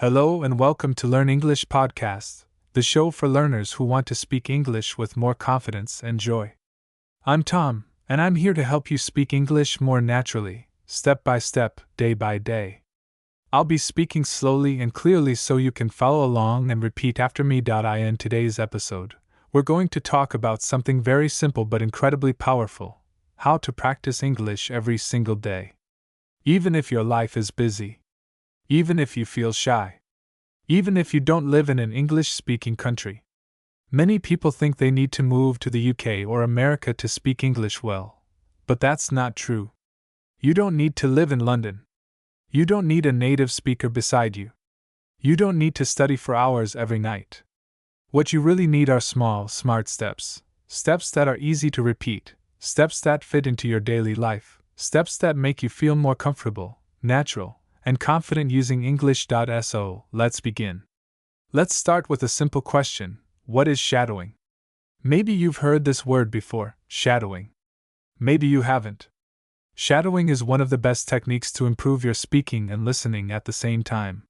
Hello and welcome to Learn English Podcast, the show for learners who want to speak English with more confidence and joy. I'm Tom, and I'm here to help you speak English more naturally, step by step, day by day. I'll be speaking slowly and clearly so you can follow along and repeat after me. In today's episode, we're going to talk about something very simple but incredibly powerful: how to practice English every single day. Even if your life is busy. Even if you feel shy. Even if you don't live in an English-speaking country. Many people think they need to move to the UK or America to speak English well. But that's not true. You don't need to live in London. You don't need a native speaker beside you. You don't need to study for hours every night. What you really need are small, smart steps. Steps that are easy to repeat. Steps that fit into your daily life. Steps that make you feel more comfortable, natural, and confident using English. So, let's begin. Let's start with a simple question: what is shadowing? Maybe you've heard this word before, shadowing. Maybe you haven't. Shadowing is one of the best techniques to improve your speaking and listening at the same time.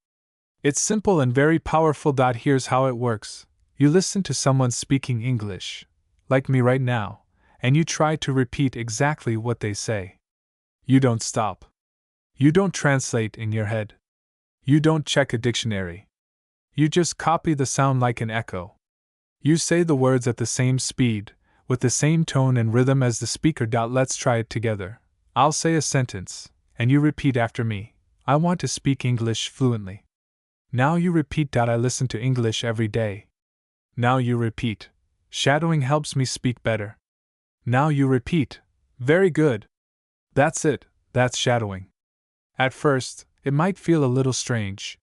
It's simple and very powerful. Here's how it works. You listen to someone speaking English, like me right now, and you try to repeat exactly what they say. You don't stop. You don't translate in your head. You don't check a dictionary. You just copy the sound like an echo. You say the words at the same speed, with the same tone and rhythm as the speaker. Let's try it together. I'll say a sentence, and you repeat after me. I want to speak English fluently. Now you repeat. I listen to English every day. Now you repeat. Shadowing helps me speak better. Now you repeat. Very good. That's it, that's shadowing. At first, it might feel a little strange.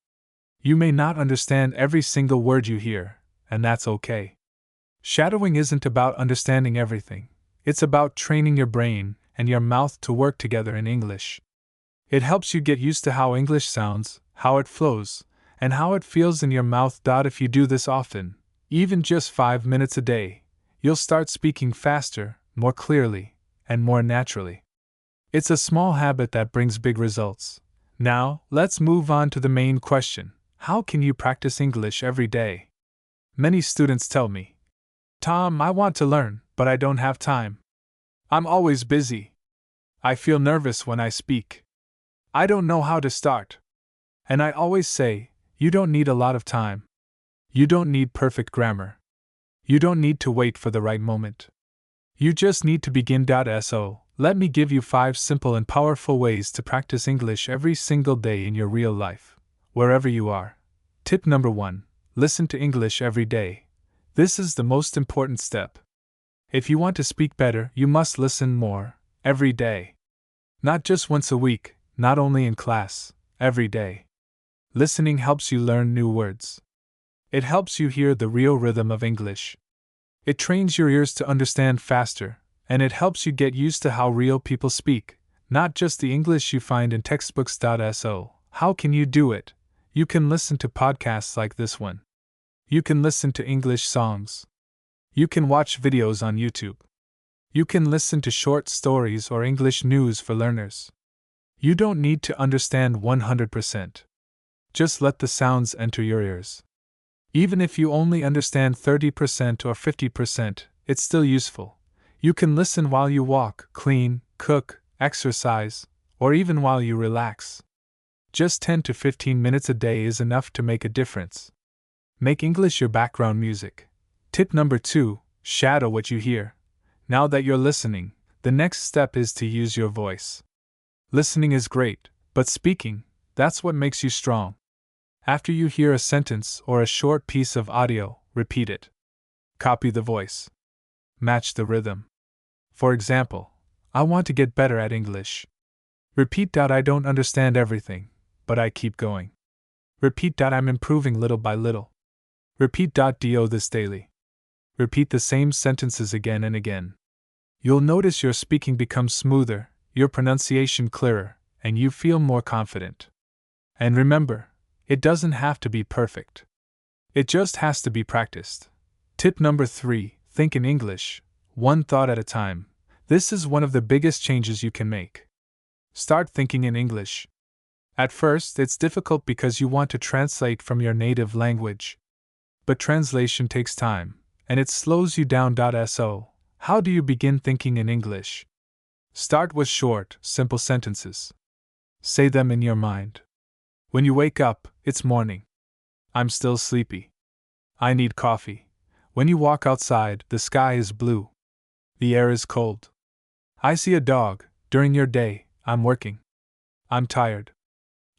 You may not understand every single word you hear, and that's okay. Shadowing isn't about understanding everything. It's about training your brain and your mouth to work together in English. It helps you get used to how English sounds, how it flows, and how it feels in your mouth. If you do this often, even just 5 minutes a day, you'll start speaking faster, more clearly, and more naturally. It's a small habit that brings big results. Now, let's move on to the main question: how can you practice English every day? Many students tell me, "Tom, I want to learn, but I don't have time. I'm always busy. I feel nervous when I speak. I don't know how to start." And I always say, you don't need a lot of time. You don't need perfect grammar. You don't need to wait for the right moment. You just need to begin. So, let me give you 5 simple and powerful ways to practice English every single day in your real life, wherever you are. Tip number 1: listen to English every day. This is the most important step. If you want to speak better, you must listen more, every day. Not just once a week, not only in class, every day. Listening helps you learn new words. It helps you hear the real rhythm of English. It trains your ears to understand faster, and it helps you get used to how real people speak, not just the English you find in textbooks. So, how can you do it? You can listen to podcasts like this one. You can listen to English songs. You can watch videos on YouTube. You can listen to short stories or English news for learners. You don't need to understand 100%. Just let the sounds enter your ears. Even if you only understand 30% or 50%, it's still useful. You can listen while you walk, clean, cook, exercise, or even while you relax. Just 10 to 15 minutes a day is enough to make a difference. Make English your background music. Tip number 2: shadow what you hear. Now that you're listening, the next step is to use your voice. Listening is great, but speaking, that's what makes you strong. After you hear a sentence or a short piece of audio, repeat it. Copy the voice. Match the rhythm. For example, I want to get better at English. Repeat. I don't understand everything, but I keep going. Repeat. I'm improving little by little. Repeat. Do this daily. Repeat the same sentences again and again. You'll notice your speaking becomes smoother, your pronunciation clearer, and you feel more confident. And remember, it doesn't have to be perfect. It just has to be practiced. Tip number 3: think in English, one thought at a time. This is one of the biggest changes you can make. Start thinking in English. At first, it's difficult because you want to translate from your native language. But translation takes time, and it slows you down. So, how do you begin thinking in English? Start with short, simple sentences. Say them in your mind. When you wake up, it's morning. I'm still sleepy. I need coffee. When you walk outside, the sky is blue. The air is cold. I see a dog. During your day, I'm working. I'm tired.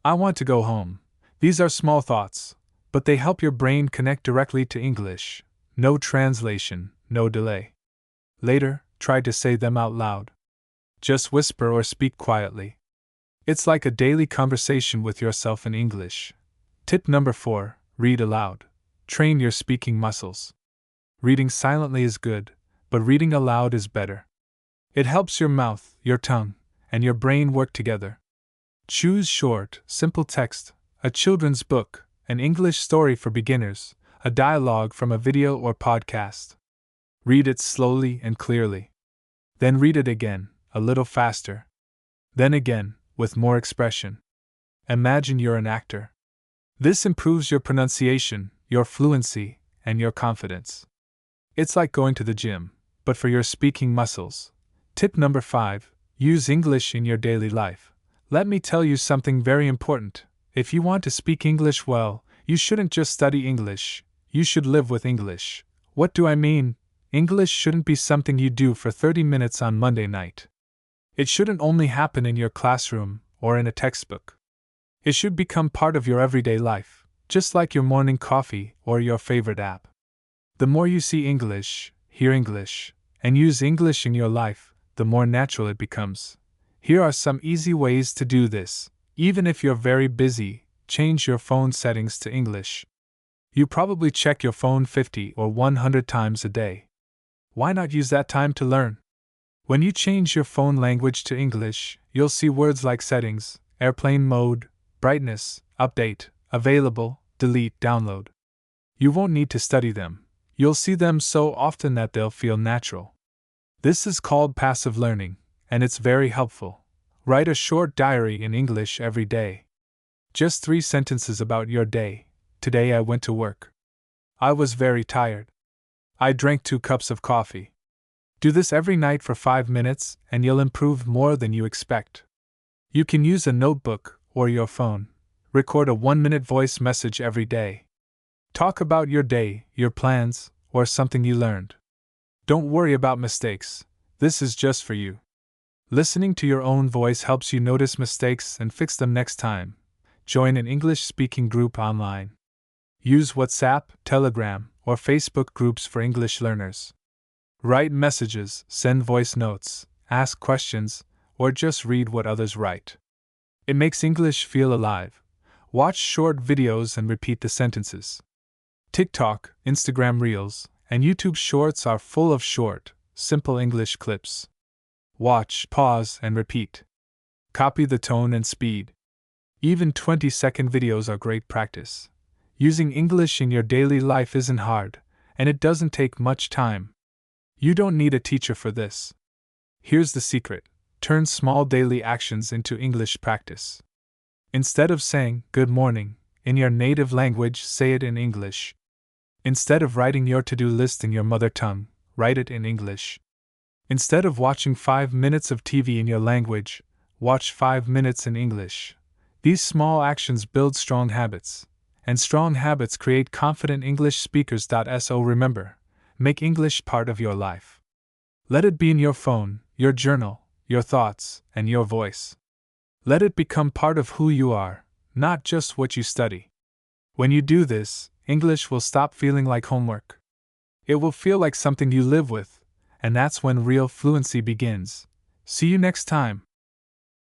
I want to go home. These are small thoughts, but they help your brain connect directly to English. No translation, no delay. Later, try to say them out loud. Just whisper or speak quietly. It's like a daily conversation with yourself in English. Tip number 4, read aloud. Train your speaking muscles. Reading silently is good, but reading aloud is better. It helps your mouth, your tongue, and your brain work together. Choose short, simple text, a children's book, an English story for beginners, a dialogue from a video or podcast. Read it slowly and clearly. Then read it again, a little faster. Then again, with more expression. Imagine you're an actor. This improves your pronunciation, your fluency, and your confidence. It's like going to the gym, but for your speaking muscles. Tip number 5, use English in your daily life. Let me tell you something very important. If you want to speak English well, you shouldn't just study English, you should live with English. What do I mean? English shouldn't be something you do for 30 minutes on Monday night. It shouldn't only happen in your classroom or in a textbook. It should become part of your everyday life, just like your morning coffee or your favorite app. The more you see English, hear English, and use English in your life, the more natural it becomes. Here are some easy ways to do this. Even if you're very busy, change your phone settings to English. You probably check your phone 50 or 100 times a day. Why not use that time to learn? When you change your phone language to English, you'll see words like settings, airplane mode, brightness, update, available, delete, download. You won't need to study them. You'll see them so often that they'll feel natural. This is called passive learning, and it's very helpful. Write a short diary in English every day. Just 3 sentences about your day. Today I went to work. I was very tired. I drank 2 cups of coffee. Do this every night for 5 minutes, and you'll improve more than you expect. You can use a notebook or your phone. Record a 1-minute voice message every day. Talk about your day, your plans, or something you learned. Don't worry about mistakes. This is just for you. Listening to your own voice helps you notice mistakes and fix them next time. Join an English-speaking group online. Use WhatsApp, Telegram, or Facebook groups for English learners. Write messages, send voice notes, ask questions, or just read what others write. It makes English feel alive. Watch short videos and repeat the sentences. TikTok, Instagram Reels, and YouTube Shorts are full of short, simple English clips. Watch, pause, and repeat. Copy the tone and speed. Even 20-second videos are great practice. Using English in your daily life isn't hard, and it doesn't take much time. You don't need a teacher for this. Here's the secret: turn small daily actions into English practice. Instead of saying, "Good morning," in your native language, say it in English. Instead of writing your to-do list in your mother tongue, write it in English. Instead of watching 5 minutes of TV in your language, watch 5 minutes in English. These small actions build strong habits, and strong habits create confident English speakers. So remember, make English part of your life. Let it be in your phone, your journal, your thoughts, and your voice. Let it become part of who you are, not just what you study. When you do this, English will stop feeling like homework. It will feel like something you live with, and that's when real fluency begins. See you next time.